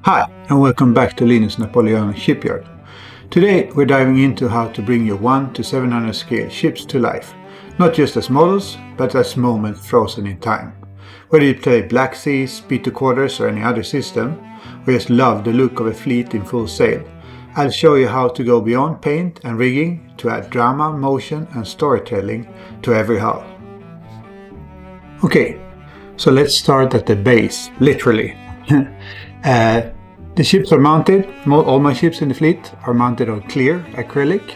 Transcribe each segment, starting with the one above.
Hi, and welcome back to Linus Napoleonic Shipyard. Today we're diving into how to bring your 1 to 700 scale ships to life, not just as models, but as moments frozen in time. Whether you play Black Seas, Speed 2/4 or any other system, or just love the look of a fleet in full sail, I'll show you how to go beyond paint and rigging to add drama, motion and storytelling to every hull. Okay, so let's start at the base, literally. The ships are mounted, all my ships in the fleet are mounted on clear acrylic,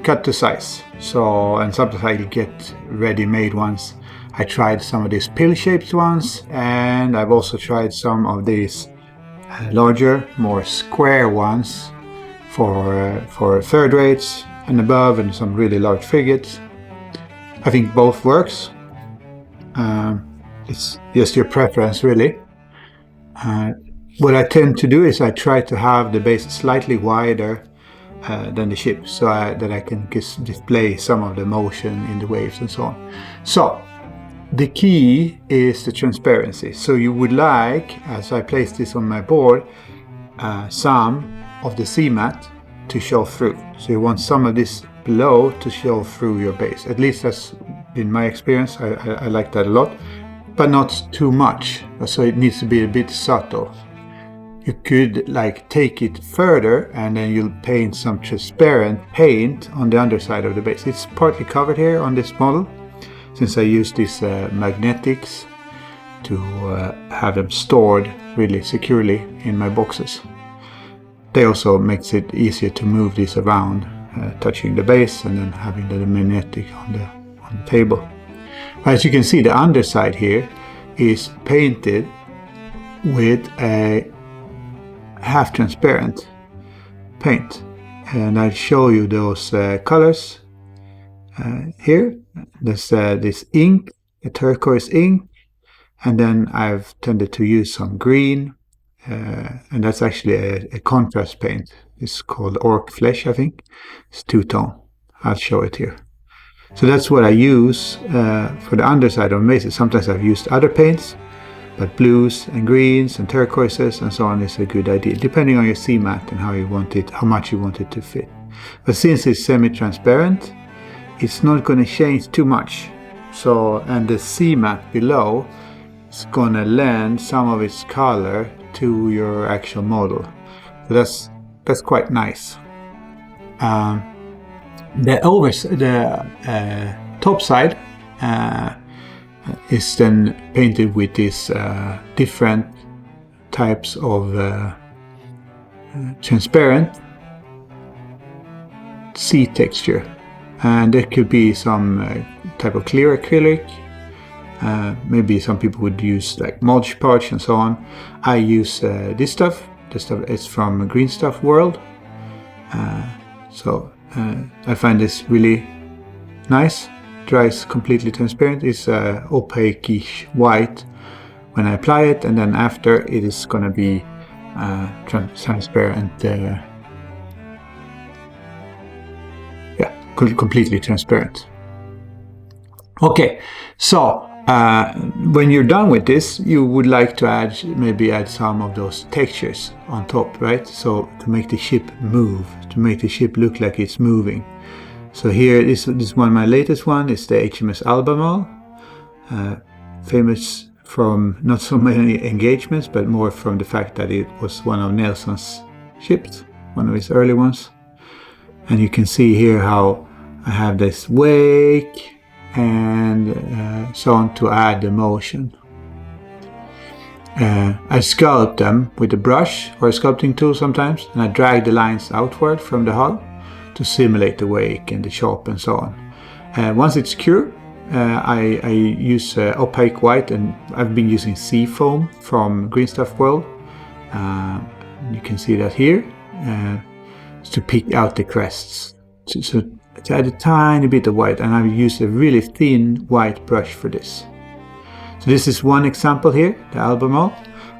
cut to size. And sometimes I get ready-made ones. I tried some of these pill-shaped ones, and I've also tried some of these larger, more square ones for third rates and above, and some really large frigates. I think both works. It's just your preference, really. What I tend to do is I try to have the base slightly wider than the ship, so that I can display some of the motion in the waves and so on. So the key is the transparency. So you would like, as I place this on my board, some of the CMAT to show through. So you want some of this below to show through your base. At least that's been my experience. I like that a lot, but not too much. So it needs to be a bit subtle. You could take it further, and then you'll paint some transparent paint on the underside of the base. It's partly covered here on this model, since I use these magnetics to have them stored really securely in my boxes. They also makes it easier to move these around, touching the base and then having the magnetic on the table. As you can see, the underside here is painted with a half transparent paint, and I'll show you those colors here. There's this ink, a turquoise ink, and then I've tended to use some green, and that's actually a contrast paint. It's called Orc Flesh, I think. It's two-tone. I'll show it here. So that's what I use for the underside of bases. Sometimes I've used other paints, but blues and greens and turquoises and so on is a good idea, depending on your CMAT and how you want it, how much you want it to fit. But since it's semi-transparent, it's not going to change too much. And the CMAT below is going to lend some of its color to your actual model. So that's quite nice. The top side is then painted with these different types of transparent sea texture, and there could be some type of clear acrylic. Maybe some people would use Mod Podge and so on. I use this stuff. This stuff is from Green Stuff World. I find this really nice. Dries completely transparent. It's opaque-ish white when I apply it, and then after it is going to be transparent. Completely transparent. Okay, so when you're done with this, you would like to maybe add some of those textures on top, right? So to make the ship move, to make the ship look like it's moving. So here, this one, my latest one, is the HMS Albemarle, famous from not so many engagements, but more from the fact that it was one of Nelson's ships, one of his early ones. And you can see here how I have this wake and so on to add the motion. I sculpt them with a brush or a sculpting tool sometimes, and I drag the lines outward from the hull to simulate the wake and the chop and so on. Once it's cured, I use opaque white, and I've been using sea foam from Green Stuff World. You can see that here, to pick out the crests. So to add a tiny bit of white, and I've used a really thin white brush for this. So this is one example here, the Albemarle.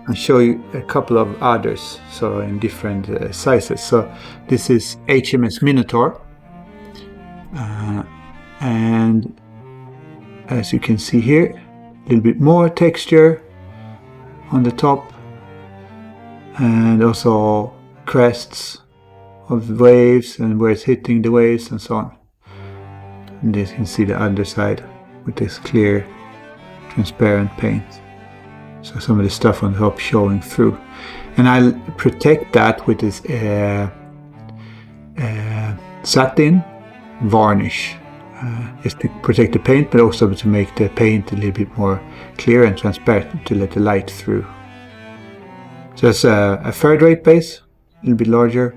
I'll show you a couple of others, so in different sizes. So this is HMS Minotaur, and as you can see here, a little bit more texture on the top, and also crests of waves and where it's hitting the waves and so on. And you can see the underside with this clear transparent paint. So some of the stuff on top showing through. And I'll protect that with this satin varnish, just to protect the paint, but also to make the paint a little bit more clear and transparent to let the light through. So that's a third rate base, a little bit larger.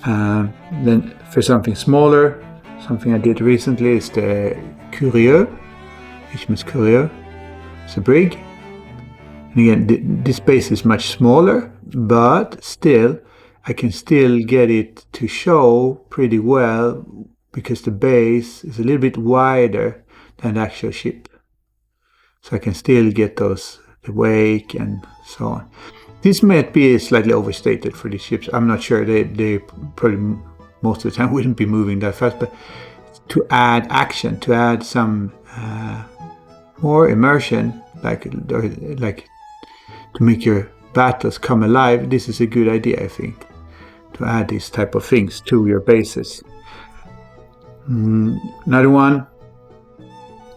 Then for something smaller, something I did recently is the Curieux, HMS Curieux. It's a brig. And again, this base is much smaller, but still, I can still get it to show pretty well because the base is a little bit wider than the actual ship. So I can still get the wake and so on. This might be slightly overstated for these ships. I'm not sure. They probably most of the time wouldn't be moving that fast, but to add action, to add some more immersion, like to make your battles come alive, this is a good idea, I think, to add these type of things to your bases. Another one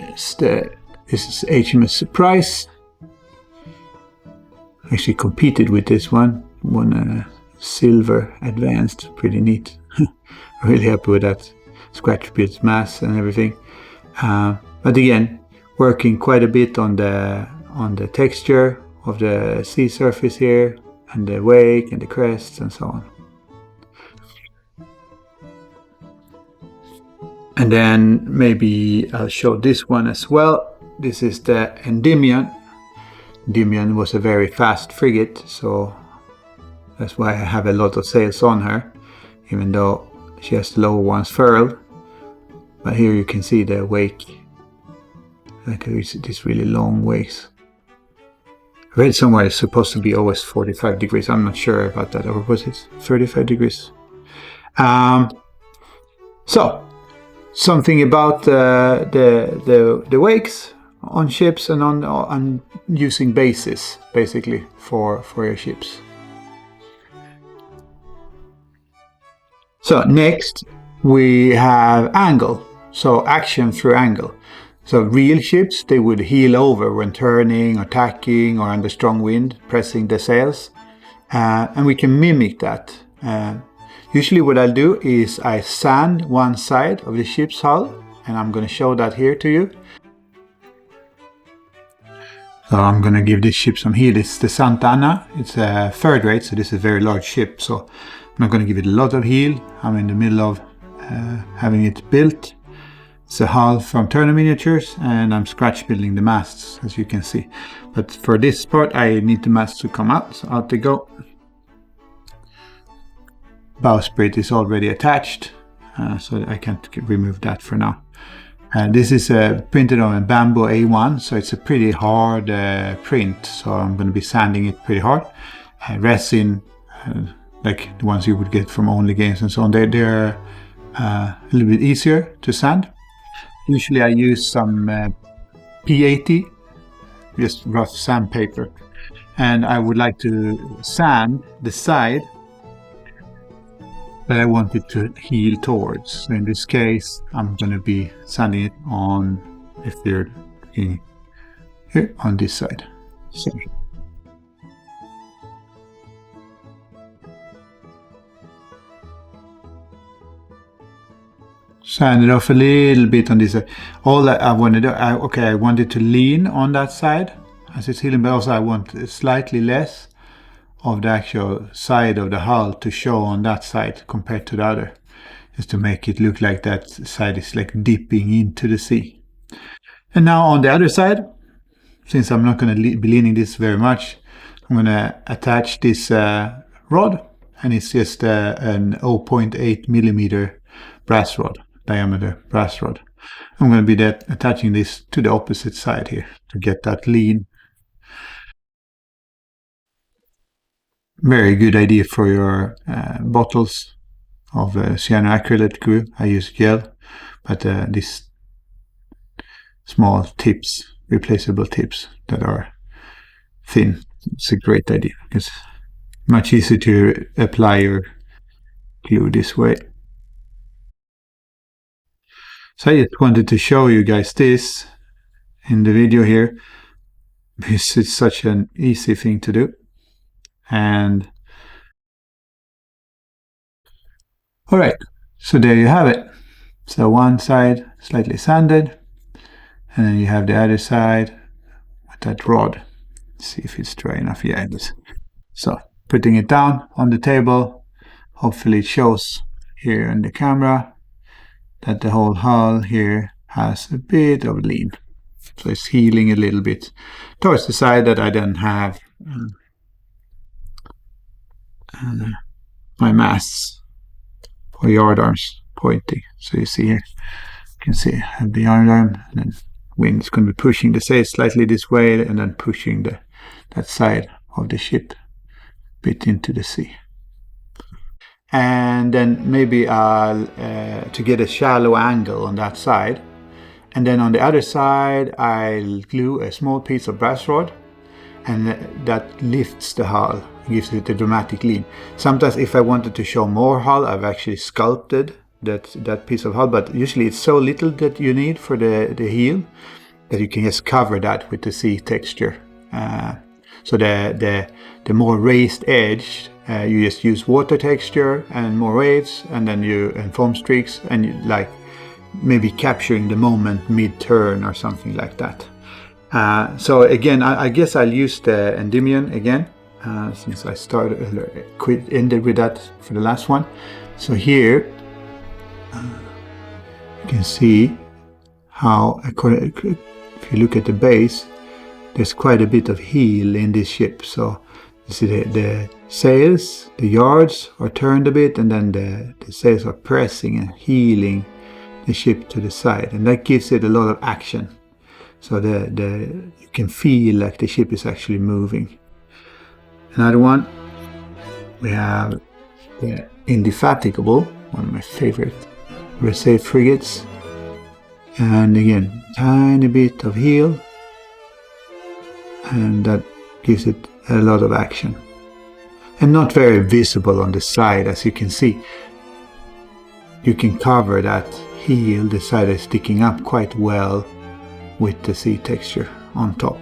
is this is HMS Surprise. Actually competed with this one, won a silver advanced, pretty neat. Really happy with that scratch built mass and everything. But again, working quite a bit on the texture of the sea surface here, and the wake and the crests and so on. And then maybe I'll show this one as well. This is the Endymion. Endymion was a very fast frigate, so that's why I have a lot of sails on her, even though she has the lower ones furled. But here you can see the wake, like these really long wakes. I read somewhere it's supposed to be always 45 degrees. I'm not sure about that. Or was it 35 degrees? So, something about the wakes on ships and on using bases, basically, for your ships. So, next we have angle. So, action through angle. So real ships, they would heel over when turning or tacking or under strong wind, pressing the sails. And we can mimic that. Usually what I'll do is I sand one side of the ship's hull, and I'm going to show that here to you. So I'm going to give this ship some heel. It's the Santa Ana. It's a third rate, so this is a very large ship. So I'm not going to give it a lot of heel. I'm in the middle of having it built. It's a hull from Turner Miniatures, and I'm scratch building the masts, as you can see. But for this part, I need the masts to come out, so out they go. Bowsprit is already attached, so I can't remove that for now. This is printed on a bamboo A1, so it's a pretty hard print, so I'm going to be sanding it pretty hard. Resin, like the ones you would get from Only Games and so on, they're a little bit easier to sand. Usually I use some P80, just rough sandpaper, and I would like to sand the side that I want it to heel towards. So in this case, I'm going to be sanding it on, if you're looking here, on this side. So. Sand it off a little bit on this side. All that I want to do, I want it to lean on that side as it's healing, but also I want slightly less of the actual side of the hull to show on that side compared to the other, just to make it look like that side is like dipping into the sea. And now on the other side, since I'm not going to be leaning this very much, I'm going to attach this rod, and it's just an 0.8 millimeter brass rod, diameter brass rod. I'm going to be attaching this to the opposite side here to get that lean. Very good idea for your bottles of cyanoacrylate glue. I use gel, but these small tips, replaceable tips that are thin, it's a great idea because Much easier to apply your glue this way. So I just wanted to show you guys this in the video here, because it's such an easy thing to do. And all right, so there you have it. So one side slightly sanded, and then you have the other side with that rod. Let's see if it's dry enough. Yeah, it is. So putting it down on the table, hopefully it shows here in the camera that the whole hull here has a bit of lean. So it's healing a little bit towards the side that I then have my masts or yardarms pointing. So you see here, you can see I have the yardarm, and then wind is going to be pushing the sail slightly this way and then pushing that side of the ship a bit into the sea. And then maybe I'll to get a shallow angle on that side, and then on the other side I'll glue a small piece of brass rod, and that lifts the hull, gives it a dramatic lean. Sometimes if I wanted to show more hull, I've actually sculpted that piece of hull, but usually it's so little that you need for the heel that you can just cover that with the sea texture. So the more raised edge, you just use water texture and more waves, and then and foam streaks, and you like maybe capturing the moment mid-turn or something like that. So again, I guess I'll use the Endymion again, since I ended with that for the last one. So here you can see how, if you look at the base, there's quite a bit of heel in this ship. So you see the sails, the yards are turned a bit, and then the sails are pressing and heeling the ship to the side, and that gives it a lot of action. So you can feel like the ship is actually moving. Another one, we have the Indefatigable, one of my favorite Resay frigates, and again tiny bit of heel, and that gives it a lot of action, and not very visible on the side. As you can see, you can cover that heel, the side is sticking up quite well with the sea texture on top.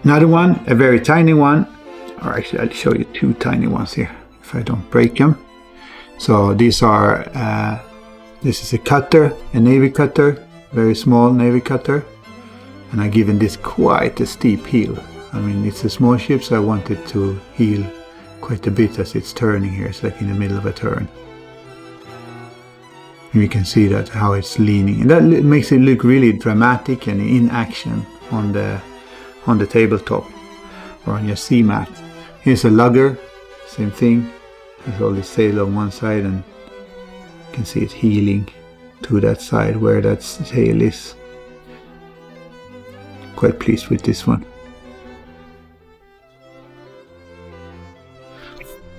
Another one, a very tiny one, or actually I'll show you two tiny ones here if I don't break them. So these are this is a cutter, a navy cutter, very small navy cutter, and I've given this quite a steep heel. I mean, it's a small ship, so I want it to heel quite a bit as it's turning here. It's like in the middle of a turn. And you can see that how it's leaning, and that makes it look really dramatic and in action on the tabletop or on your sea mat. Here's a lugger, same thing. There's all the sail on one side, and you can see it heeling to that side where that sail is. Quite pleased with this one.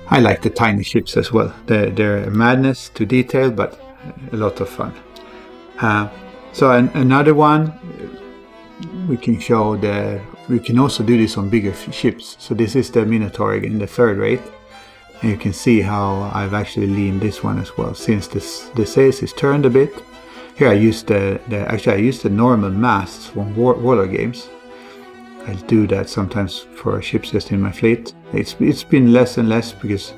I like the tiny ships as well. They're a madness to detail, but a lot of fun. So another one, we can show we can also do this on bigger ships. So this is the Minotaur again, the third rate, and you can see how I've actually leaned this one as well. Since the sails is turned a bit, here I used I used the normal masts from Warlord games. I'll do that sometimes for ships just in my fleet. It's been less and less because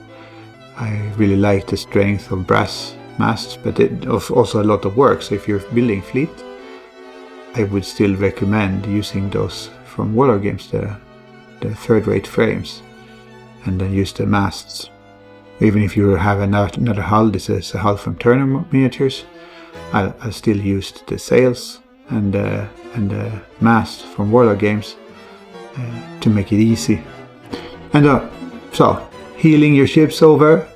I really like the strength of brass masts, but it also a lot of work. So if you're building fleet, I would still recommend using those from Warlord games, the third-rate frames, and then use the masts. Even if you have another hull, this is a hull from Turner Miniatures, I still used the sails and the mast from Warlord games to make it easy. And so heeling your ships over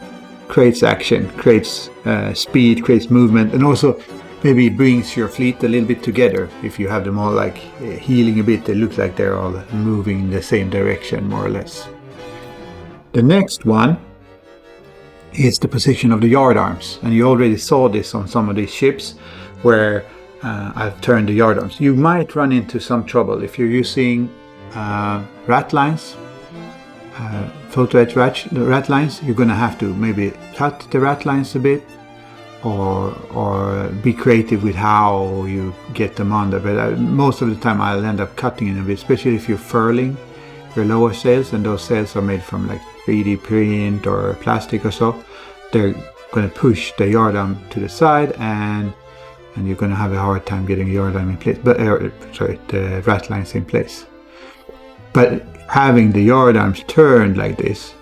creates action, creates speed, creates movement, and also maybe brings your fleet a little bit together. If you have them all like heeling a bit, they look like they're all moving in the same direction, more or less. The next one is the position of the yardarms, and you already saw this on some of these ships where I've turned the yardarms. You might run into some trouble if you're using ratlines. photo etch rat lines, you're going to have to maybe cut the rat lines a bit, or be creative with how you get them on there. But most of the time I'll end up cutting it a bit, especially if you're furling your lower sails, and those sails are made from like 3D print or plastic or so. They're going to push the yardarm to the side, and you're going to have a hard time getting the yardarm in place, the rat lines in place. But having the yardarms turned like this,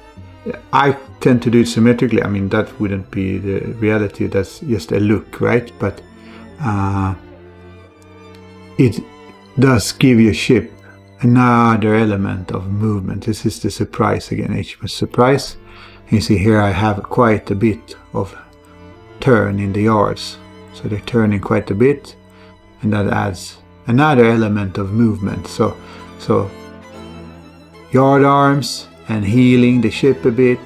I tend to do it symmetrically. I mean, that wouldn't be the reality, that's just a look, right? But it does give your ship another element of movement. This is the surprise again, HMS Surprise. You see here I have quite a bit of turn in the yards. So they're turning quite a bit, and that adds another element of movement. So yardarms and heeling the ship a bit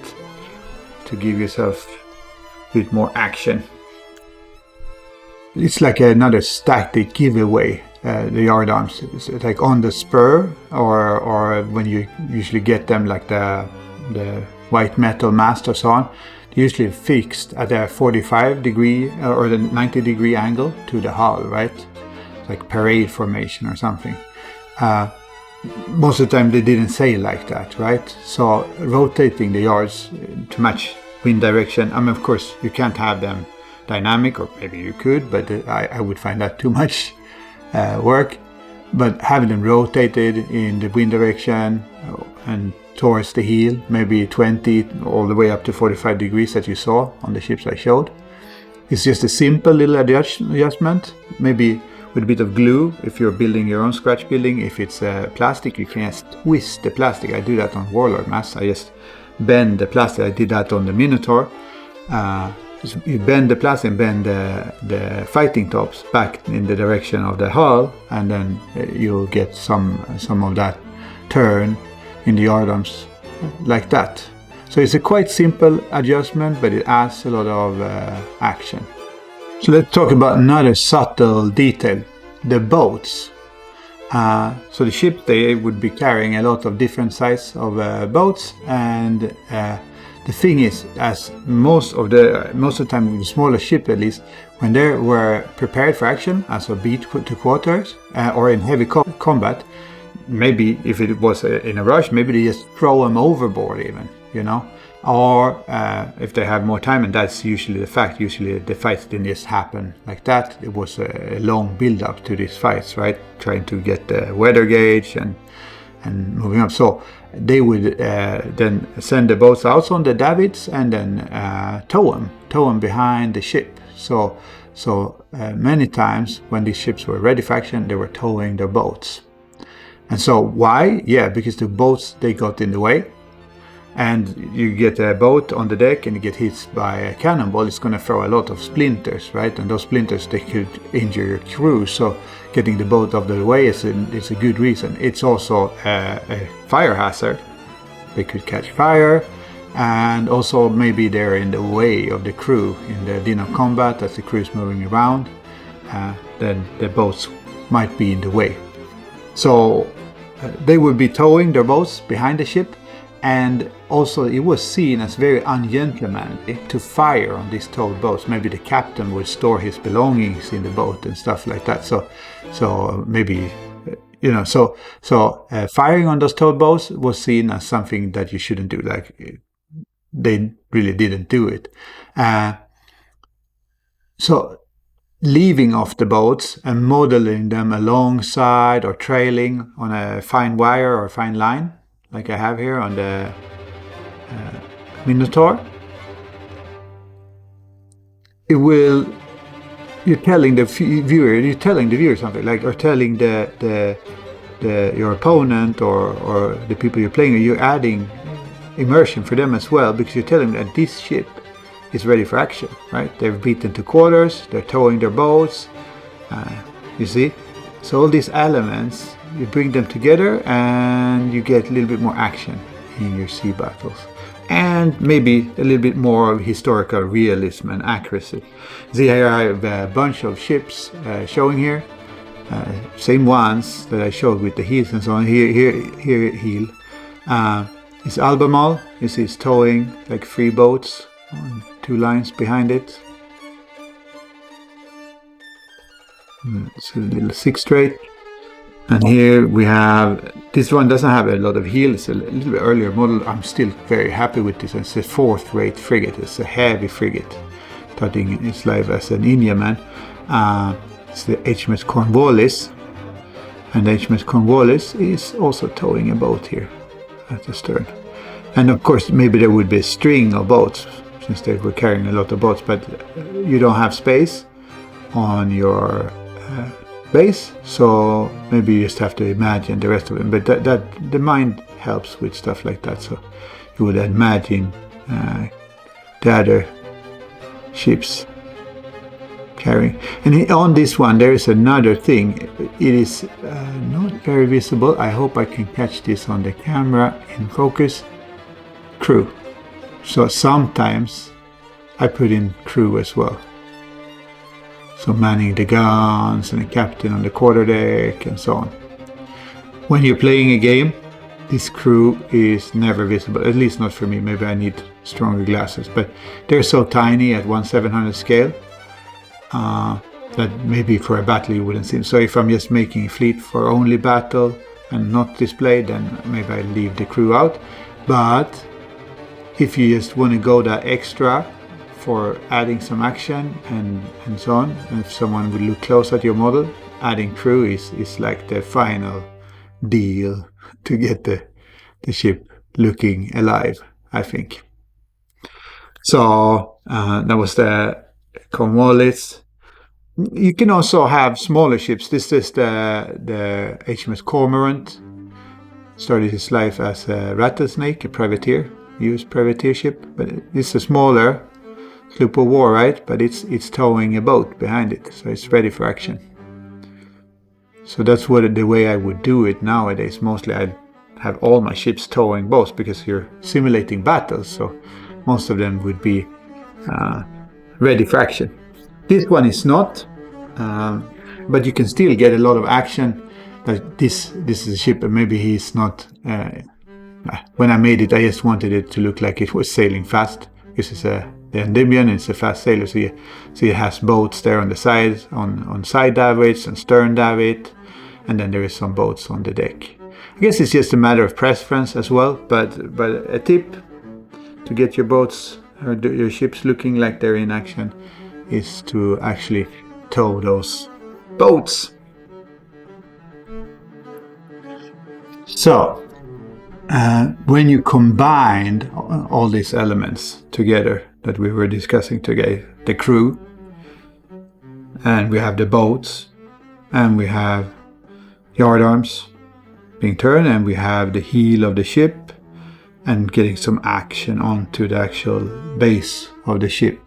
to give yourself a bit more action. It's like another static giveaway, the yardarms. It's like on the spur, or when you usually get them, like the white metal mast or so on, they're usually fixed at a 45-degree or the 90-degree angle to the hull, right? Like parade formation or something. Most of the time they didn't sail like that, right? So rotating the yards to match wind direction. I mean, of course, you can't have them dynamic, or maybe you could, but I would find that too much work. But having them rotated in the wind direction and towards the heel, maybe 20 all the way up to 45 degrees that you saw on the ships I showed. It's just a simple little adjustment, maybe with a bit of glue if you're building your own scratch building. If it's plastic, you can just twist the plastic. I do that on Warlord masts. I just bend the plastic. I did that on the Minotaur. You bend the plastic and bend the fighting tops back in the direction of the hull, and then you'll get some of that turn in the yardarms like that. So it's a quite simple adjustment, but it adds a lot of action. So let's talk about another subtle detail, the boats. So the ship, they would be carrying a lot of different sizes of boats, and the thing is, as most of the time with the smaller ship at least, when they were prepared for action, as a beat to quarters or in heavy combat, maybe if it was in a rush, maybe they just throw them overboard even, you know. Or if they have more time, and that's usually the fact, usually the fights didn't just happen like that. It was a long build up to these fights, right? Trying to get the weather gauge and moving up. So they would then send the boats out on the davits and then tow them behind the ship. So many times when these ships were ready for action, they were towing their boats. And so why? Yeah, because the boats, they got in the way. And you get a boat on the deck and you get hit by a cannonball, it's going to throw a lot of splinters, right? And those splinters, they could injure your crew. So getting the boat out of the way is a good reason. It's also a fire hazard. They could catch fire, and also maybe they're in the way of the crew in the din of combat as the crew is moving around. Then the boats might be in the way. So they would be towing their boats behind the ship. And also it was seen as very ungentlemanly to fire on these towed boats. Maybe the captain would store his belongings in the boat and stuff like that. So maybe, you know, so firing on those towed boats was seen as something that you shouldn't do. Like, they really didn't do it. So leaving off the boats and modeling them alongside or trailing on a fine wire or fine line, like I have here on the Minotaur, you're telling the viewer something, like, or telling your opponent or the people you're playing with, you're adding immersion for them as well, because you're telling them that this ship is ready for action, right? They've beaten to quarters, they're towing their boats, you see? So all these elements, you bring them together and you get a little bit more action in your sea battles. And maybe a little bit more of historical realism and accuracy. See, here I have a bunch of ships showing here. Same ones that I showed with the heels and so on. Here heel. is Albemarle. You see it's towing like 3 boats on 2 lines behind it. It's a little 6 straight. And here we have, this one doesn't have a lot of heel, it's a little bit earlier model. I'm still very happy with this. It's a 4th rate frigate, it's a heavy frigate, starting its life as an Indiaman. It's the HMS Cornwallis, and the HMS Cornwallis is also towing a boat here at the stern. And of course maybe there would be a string of boats, since they were carrying a lot of boats, but you don't have space on your base, so maybe you just have to imagine the rest of them. But that the mind helps with stuff like that, so you would imagine the other ships carrying. And on this one there is another thing. It is not very visible. I hope I can catch this on the camera in focus. Crew. So sometimes I put in crew as well. So manning the guns and the captain on the quarterdeck and so on. When you're playing a game, this crew is never visible, at least not for me. Maybe I need stronger glasses, but they're so tiny at 1/700 scale that maybe for a battle you wouldn't see them. So if I'm just making a fleet for only battle and not display, then maybe I leave the crew out. But if you just want to go that extra for adding some action and so on, and if someone would look close at your model, adding crew is like the final deal to get the ship looking alive, I think. So that was the Cornwallis. You can also have smaller ships. This is the HMS Cormorant. Started his life as a rattlesnake, a privateer, used privateer ship, but it's a smaller sloop of war, right? But it's towing a boat behind it, so it's ready for action. So that's the way I would do it nowadays. Mostly I'd have all my ships towing boats, because you're simulating battles, so most of them would be ready for action. This one is not, but you can still get a lot of action. Like this is a ship, and maybe he's not. When I made it, I just wanted it to look like it was sailing fast, because it's the amphibian, it's a fast sailor, so it has boats there on the side, on side davits and stern davit, and then there is some boats on the deck. I guess it's just a matter of preference as well, but a tip to get your boats or your ships looking like they're in action is to actually tow those boats. So when you combined all these elements together that we were discussing today, the crew, and we have the boats, and we have yardarms being turned, and we have the heel of the ship, and getting some action onto the actual base of the ship.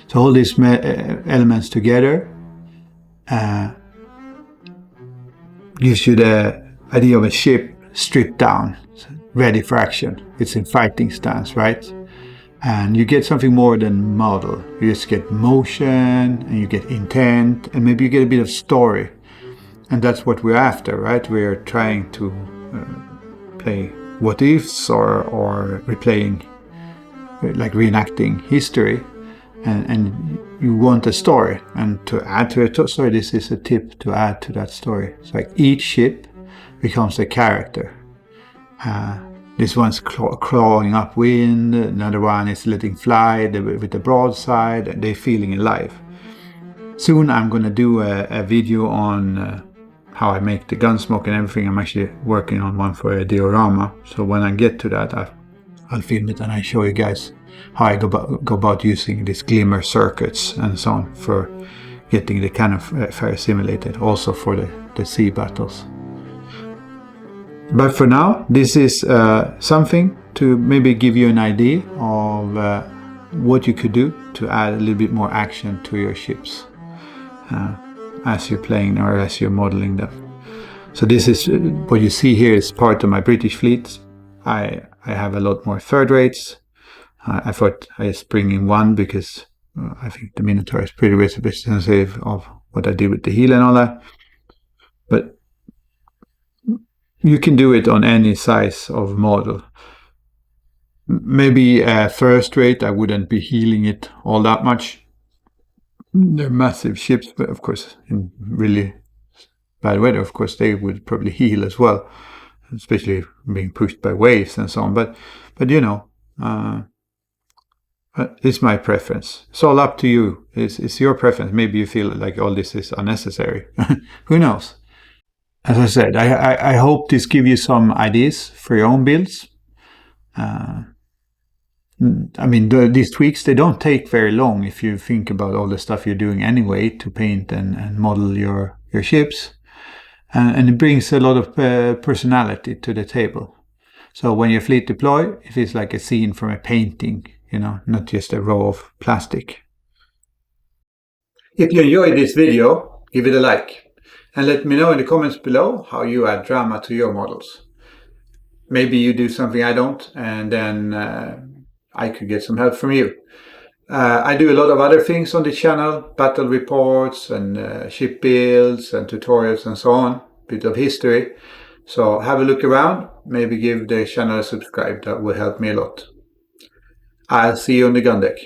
So all these elements together gives you the idea of a ship stripped down, ready for action. It's in fighting stance, right? And you get something more than model. You just get motion, and you get intent, and maybe you get a bit of story. And that's what we're after, right? We're trying to play what ifs or replaying, like reenacting history. And you want a story. And to add to a story, this is a tip to add to that story. It's like each ship becomes a character. This one's clawing up wind, another one is letting fly with the broadside, and they're feeling alive. Soon I'm going to do a video on how I make the gun smoke and everything. I'm actually working on one for a diorama, so when I get to that I'll film it and I show you guys how I go about using these glimmer circuits and so on for getting the kind of fire simulated, also for the sea battles. But for now, this is something to maybe give you an idea of what you could do to add a little bit more action to your ships as you're playing or as you're modeling them. So this is what you see here is part of my British fleet. I have a lot more third rates. I thought I just bring in one because I think the Minotaur is pretty representative of what I did with the heel and all that. But you can do it on any size of model. Maybe first rate, I wouldn't be healing it all that much. They're massive ships, but of course, in really bad weather, of course, they would probably heal as well, especially being pushed by waves and so on. But you know, it's my preference. It's all up to you. It's your preference. Maybe you feel like all this is unnecessary. Who knows? As I said, I hope this gives you some ideas for your own builds. I mean, these tweaks, they don't take very long if you think about all the stuff you're doing anyway to paint and model your ships. And it brings a lot of personality to the table. So when you fleet deploy, it feels like a scene from a painting, you know, not just a row of plastic. If you enjoyed this video, give it a like. And let me know in the comments below how you add drama to your models. Maybe you do something I don't, and then I could get some help from you. I do a lot of other things on the channel, battle reports and ship builds and tutorials and so on, bit of history. So have a look around, maybe give the channel a subscribe, that will help me a lot. I'll see you on the gun deck.